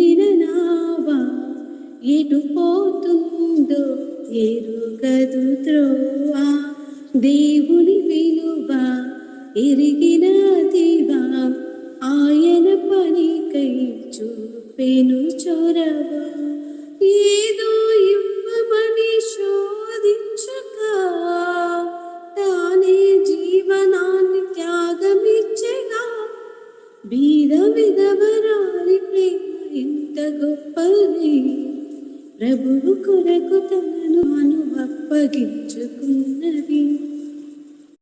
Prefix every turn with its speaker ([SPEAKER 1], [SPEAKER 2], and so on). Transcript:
[SPEAKER 1] మునిగిన నావా ఎటు పోతుందో ఎరుగదు త్రోవా. దేవుని విలువ ఎరిగిన దివా ఆయన పనికై చూపెను చొరవ. ఏదో ఇవ్వమని శోధించక తానే జీవనాన్ని త్యాగమిచ్చగా. బీద విధవరాలి ప్రేమ ఎంత గొప్పది, ప్రభువు కొరకు తనను అప్పగించుకున్నది.